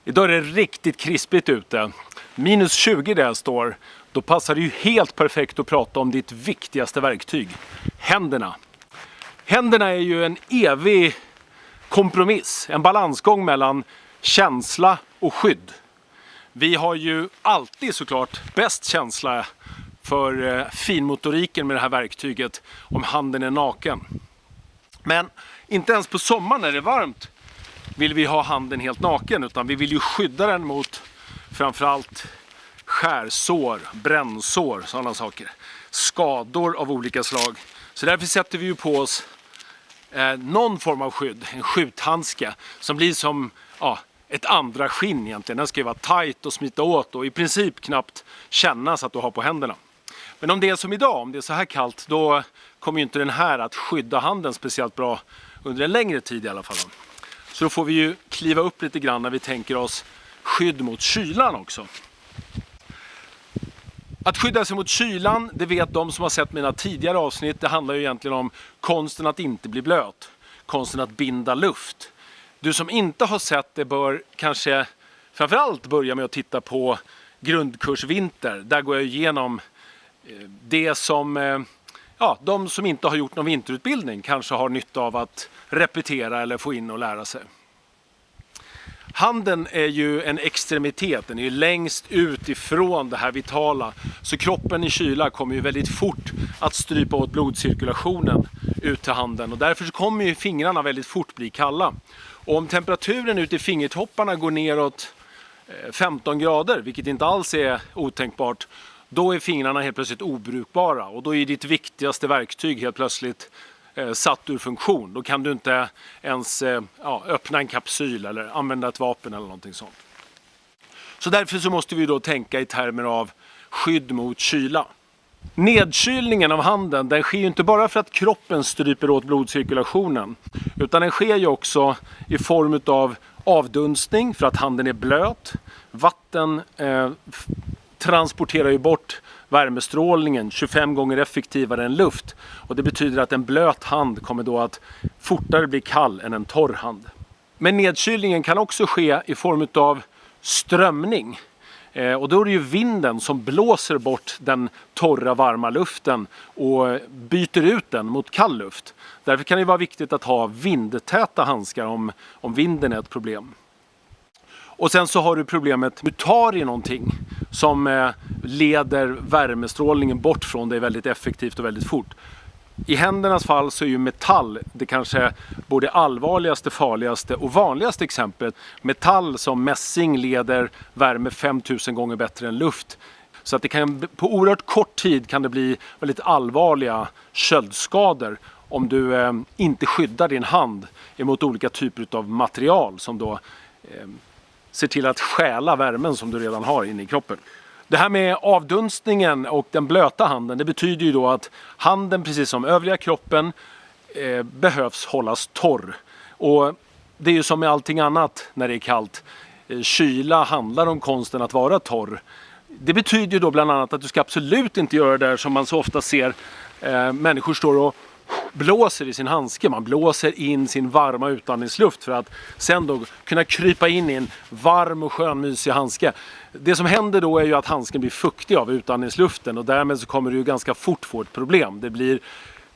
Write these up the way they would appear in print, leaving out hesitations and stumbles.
Idag är det riktigt krispigt ute. Minus 20 där jag står. Då passar det ju helt perfekt att prata om ditt viktigaste verktyg. Händerna. Händerna är ju en evig kompromiss. En balansgång mellan känsla och skydd. Vi har ju alltid såklart bäst känsla för finmotoriken med det här verktyget om handen är naken. Men inte ens på sommaren när det är varmt vill vi ha handen helt naken, utan vi vill ju skydda den mot framförallt skärsår, brännsår, sådana saker. Skador av olika slag. Så därför sätter vi ju på oss någon form av skydd, en skjuthandske som blir som ett andra skinn egentligen. Den ska ju vara tajt och smita åt och i princip knappt kännas att du har på händerna. Men om det är som idag, om det är så här kallt, då kommer ju inte den här att skydda handen speciellt bra under en längre tid i alla fall. Så då får vi ju kliva upp lite grann när vi tänker oss skydd mot kylan också. Att skydda sig mot kylan, det vet de som har sett mina tidigare avsnitt. Det handlar ju egentligen om konsten att inte bli blöt. Konsten att binda luft. Du som inte har sett det bör kanske framförallt börja med att titta på grundkurs vinter. Där går jag igenom det som de som inte har gjort någon vinterutbildning kanske har nytta av att repetera eller få in och lära sig. Handen är ju en extremitet, den är ju längst ut ifrån det här vitala. Så kroppen i kyla kommer ju väldigt fort att strypa åt blodcirkulationen ut till handen. Och därför så kommer ju fingrarna väldigt fort bli kalla. Och om temperaturen ute i fingertopparna går neråt 15 grader, vilket inte alls är otänkbart, då är fingrarna helt plötsligt obrukbara. Och då är ditt viktigaste verktyg helt plötsligt satt ur funktion. Då kan du inte ens öppna en kapsyl eller använda ett vapen eller någonting sånt. Så därför så måste vi då tänka i termer av skydd mot kyla. Nedkylningen av handen, den sker ju inte bara för att kroppen stryper åt blodcirkulationen, utan den sker ju också i form av avdunstning för att handen är blöt. Vatten transporterar ju bort värmestrålningen 25 gånger effektivare än luft. Och det betyder att en blöt hand kommer då att fortare bli kall än en torr hand. Men nedkylningen kan också ske i form av strömning. Och då är det ju vinden som blåser bort den torra varma luften och byter ut den mot kall luft. Därför kan det vara viktigt att ha vindtäta handskar om vinden är ett problem. Och sen så har du problemet, du tar i någonting som leder värmestrålningen bort från dig väldigt effektivt och väldigt fort. I händernas fall så är ju metall det kanske både allvarligaste, farligaste och vanligaste exemplet. Metall som mässing leder värme 5000 gånger bättre än luft. Så att det kan, på oerhört kort tid kan det bli väldigt allvarliga köldskador om du inte skyddar din hand emot olika typer av material som då ser till att stjäla värmen som du redan har inne i kroppen. Det här med avdunstningen och den blöta handen, det betyder ju då att handen precis som övriga kroppen behövs hållas torr. Och det är ju som med allting annat när det är kallt. Kyla handlar om konsten att vara torr. Det betyder ju då bland annat att du ska absolut inte göra det där som man så ofta ser människor står och blåser i sin handske. Man blåser in sin varma utandningsluft för att sen då kunna krypa in i en varm och skön mysig handske. Det som händer då är ju att handsken blir fuktig av utandningsluften och därmed så kommer du ju ganska fort få ett problem. Det blir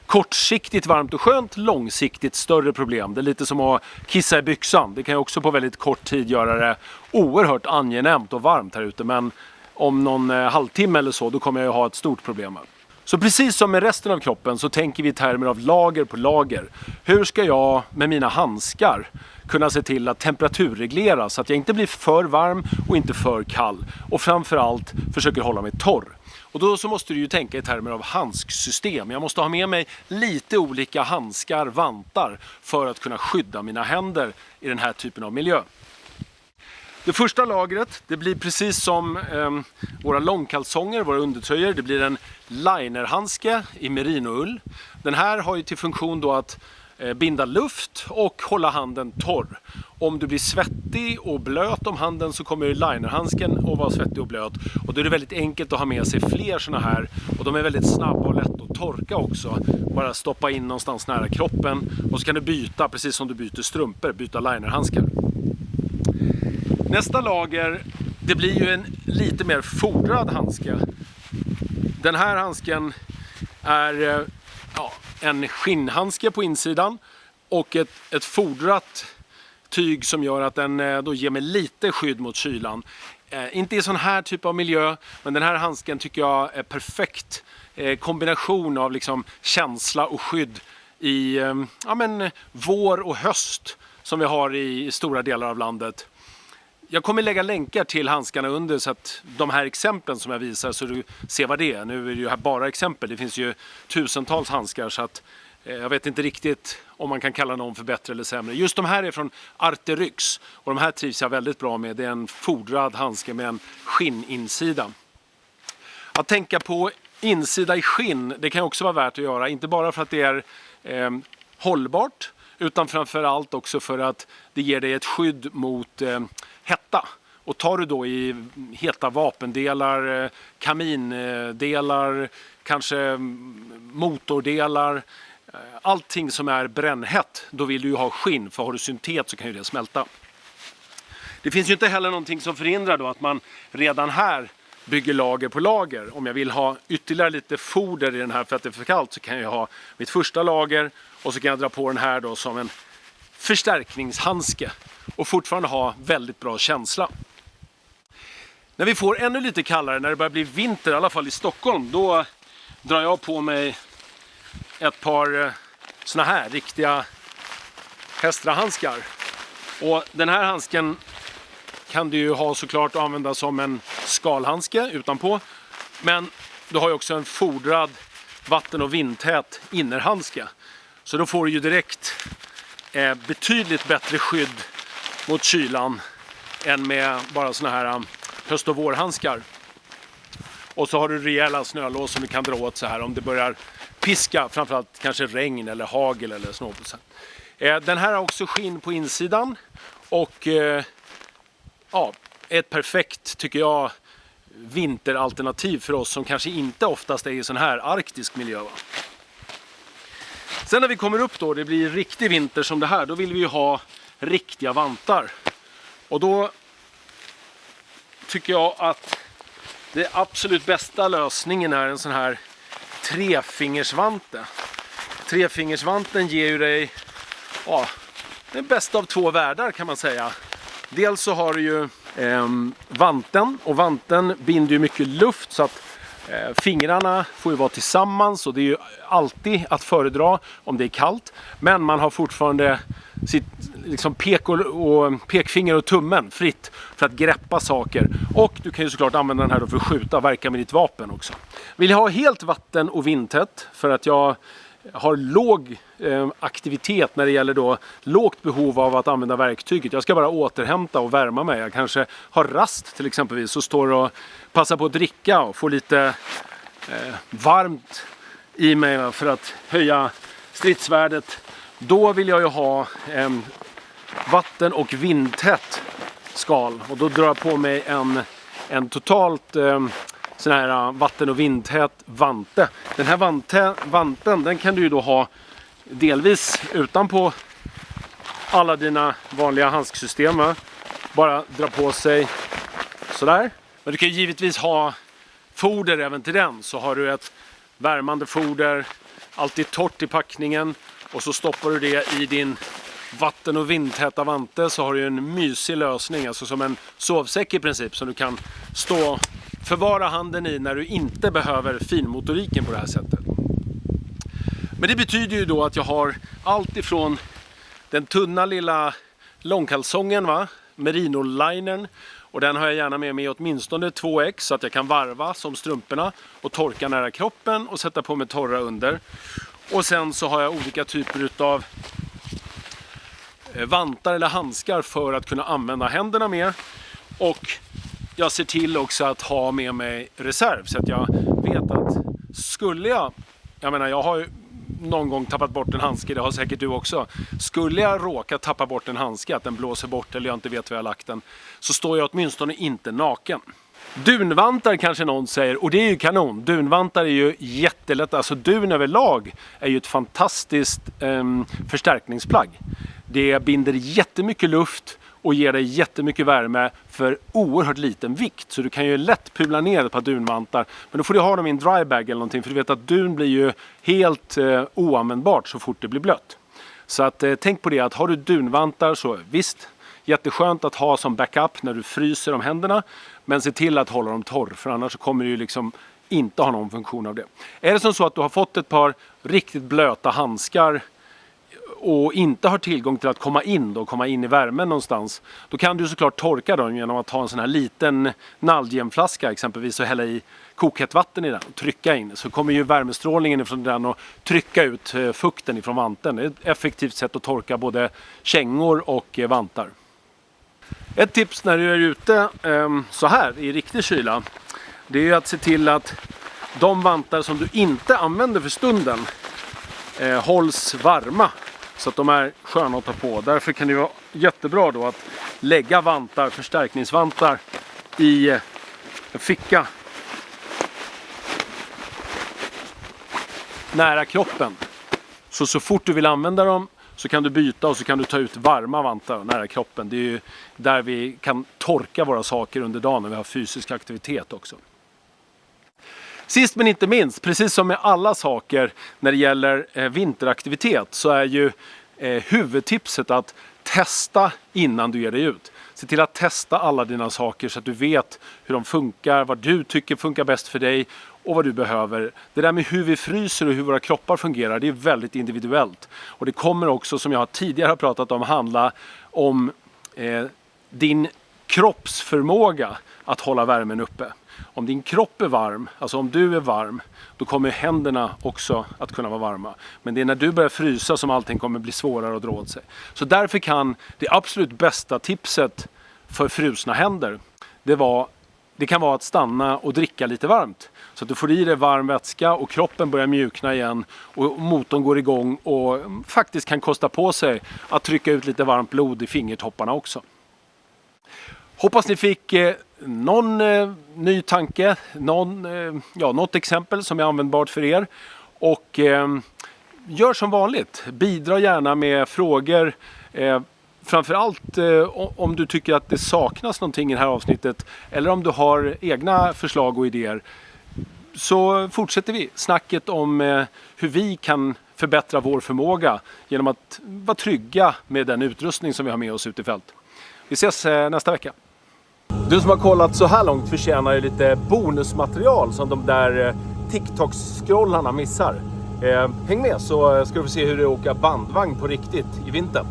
kortsiktigt varmt och skönt, långsiktigt större problem. Det är lite som att kissa i byxan. Det kan ju också på väldigt kort tid göra det oerhört angenämt och varmt här ute, men om någon halvtimme eller så då kommer jag ju ha ett stort problem. Så precis som med resten av kroppen så tänker vi i termer av lager på lager. Hur ska jag med mina handskar kunna se till att temperaturreglera så att jag inte blir för varm och inte för kall. Och framförallt försöker hålla mig torr. Och då så måste du ju tänka i termer av handsksystem. Jag måste ha med mig lite olika handskar, vantar för att kunna skydda mina händer i den här typen av miljö. Det första lagret, det blir precis som våra långkalsonger, våra undertröjor. Det blir en linerhandske i merinoull. Den här har ju till funktion då att binda luft och hålla handen torr. Om du blir svettig och blöt om handen så kommer linerhandsken att vara svettig och blöt. Och då är det väldigt enkelt att ha med sig fler sådana här. Och de är väldigt snabba och lätt att torka också. Bara stoppa in någonstans nära kroppen. Och så kan du byta, precis som du byter strumpor, byta linerhandskar. Nästa lager, det blir ju en lite mer fodrad handske. Den här handsken är en skinnhandske på insidan och ett fodrat tyg som gör att den då ger mig lite skydd mot kylan. Inte i sån här typ av miljö, men den här handsken tycker jag är perfekt kombination av liksom känsla och skydd i vår och höst som vi har i stora delar av landet. Jag kommer lägga länkar till handskarna under så att de här exemplen som jag visar så du ser vad det är. Nu är det ju här bara exempel, det finns ju tusentals handskar så att jag vet inte riktigt om man kan kalla någon för bättre eller sämre. Just de här är från Arterix och de här trivs jag väldigt bra med. Det är en fodrad handske med en skinninsida. Att tänka på insida i skinn, det kan också vara värt att göra. Inte bara för att det är hållbart utan framförallt också för att det ger dig ett skydd mot hetta. Och tar du då i heta vapendelar, kamindelar, kanske motordelar, allting som är brännhett, då vill du ju ha skinn, för har du syntet så kan ju det smälta. Det finns ju inte heller någonting som förhindrar då att man redan här bygger lager på lager. Om jag vill ha ytterligare lite foder i den här för att det är för kallt så kan jag ha mitt första lager och så kan jag dra på den här då som en förstärkningshandske och fortfarande ha väldigt bra känsla. När vi får ännu lite kallare, när det börjar bli vinter, i alla fall i Stockholm, då drar jag på mig ett par såna här riktiga Hestra-handskar. Och den här handsken kan du ju ha såklart att använda som en skalhandske utanpå. Men du har ju också en fodrad vatten- och vindtät innerhandske. Så då får du ju direkt betydligt bättre skydd mot kylan än med bara såna här höst- och vårhandskar. Och så har du rejäla snölås som du kan dra åt så här om det börjar piska, framförallt kanske regn eller hagel eller snåpelse. Den här har också skinn på insidan och ett perfekt, tycker jag, vinteralternativ för oss som kanske inte oftast är i sån här arktisk miljö. Va? Sen när vi kommer upp då, det blir riktig vinter som det här, då vill vi ju ha riktiga vantar. Och då tycker jag att det absolut bästa lösningen är en sån här trefingersvante. Trefingersvanten ger ju dig den bästa av två världar kan man säga. Dels så har du ju vanten, och vanten binder ju mycket luft så att fingrarna får ju vara tillsammans, och det är ju alltid att föredra om det är kallt. Men man har fortfarande sitt liksom pekfinger och tummen fritt för att greppa saker. Och du kan ju såklart använda den här då för att skjuta, verka med ditt vapen också. Vill jag ha helt vatten- och vindtätt för att jag har låg aktivitet när det gäller då lågt behov av att använda verktyget. Jag ska bara återhämta och värma mig. Jag kanske har rast till exempelvis och står och passar på att dricka och får lite varmt i mig för att höja stridsvärdet. Då vill jag ju ha vatten- och vindtätt skal, och då drar jag på mig en totalt sån här vatten- och vindtät vante. Den här vanten, den kan du ju då ha delvis utanpå alla dina vanliga handsksystem. Bara dra på sig sådär. Men du kan ju givetvis ha foder även till den. Så har du ett värmande foder, alltid torrt i packningen, och så stoppar du det i din vatten- och vindtäta vante, så har du en mysig lösning, alltså som en sovsäck i princip, som du kan stå förvara handen i när du inte behöver finmotoriken på det här sättet. Men det betyder ju då att jag har allt ifrån den tunna lilla långkalsongen, merino-linern, och den har jag gärna med mig åtminstone 2x så att jag kan varva som strumporna och torka nära kroppen och sätta på mig torra under. Och sen så har jag olika typer av vantar eller handskar för att kunna använda händerna med. Och jag ser till också att ha med mig reserv, så att jag vet att skulle jag har ju någon gång tappat bort en handske, det har säkert du också. Skulle jag råka tappa bort en handske, att den blåser bort eller jag inte vet var jag lagt den, så står jag åtminstone inte naken. Dunvantar kanske någon säger, och det är ju kanon. Dunvantar är ju jättelätt, alltså dun överlag är ju ett fantastiskt förstärkningsplagg. Det binder jättemycket luft och ger dig jättemycket värme för oerhört liten vikt. Så du kan ju lätt pula ner ett par dunvantar. Men då får du ha dem i en drybag eller någonting, för du vet att dun blir ju helt oanvändbart så fort det blir blött. Så att, tänk på det, att har du dunvantar så visst, jätteskönt att ha som backup när du fryser om händerna. Men se till att hålla dem torr, för annars så kommer du ju liksom inte ha någon funktion av det. Är det som så att du har fått ett par riktigt blöta handskar och inte har tillgång till att komma in i värmen någonstans, då kan du såklart torka dem genom att ta en sån här liten Nalgene-flaska exempelvis och hälla i kokhett vatten i den och trycka in. Så kommer ju värmestrålningen från den och trycka ut fukten ifrån vanten. Det är ett effektivt sätt att torka både kängor och vantar. Ett tips när du är ute så här i riktig kyla, det är ju att se till att de vantar som du inte använder för stunden hålls varma så att de är sköna att ta på. Därför kan det vara jättebra då att lägga vantar, förstärkningsvantar i en ficka nära kroppen. Så fort du vill använda dem så kan du byta och så kan du ta ut varma vantar nära kroppen. Det är ju där vi kan torka våra saker under dagen när vi har fysisk aktivitet också. Sist men inte minst, precis som med alla saker när det gäller vinteraktivitet, så är ju huvudtipset att testa innan du ger dig ut. Se till att testa alla dina saker så att du vet hur de funkar, vad du tycker funkar bäst för dig och vad du behöver. Det där med hur vi fryser och hur våra kroppar fungerar, det är väldigt individuellt. Och det kommer också, som jag tidigare har pratat om, handla om din kroppsförmåga att hålla värmen uppe. Om din kropp är varm, alltså om du är varm, då kommer händerna också att kunna vara varma. Men det är när du börjar frysa som allting kommer bli svårare att dra åt sig. Så därför kan det absolut bästa tipset för frusna händer, det kan vara att stanna och dricka lite varmt. Så att du får i dig varm vätska och kroppen börjar mjukna igen och motorn går igång och faktiskt kan kosta på sig att trycka ut lite varmt blod i fingertopparna också. Hoppas ni fick någon ny tanke, något exempel som är användbart för er. Och gör som vanligt, bidra gärna med frågor. Framförallt om du tycker att det saknas någonting i det här avsnittet eller om du har egna förslag och idéer. Så fortsätter vi snacket om hur vi kan förbättra vår förmåga genom att vara trygga med den utrustning som vi har med oss ute i fält. Vi ses nästa vecka. Du som har kollat så här långt förtjänar ju lite bonusmaterial som de där TikTok-scrollarna missar. Häng med så ska du få se hur det åker bandvagn på riktigt i vintern.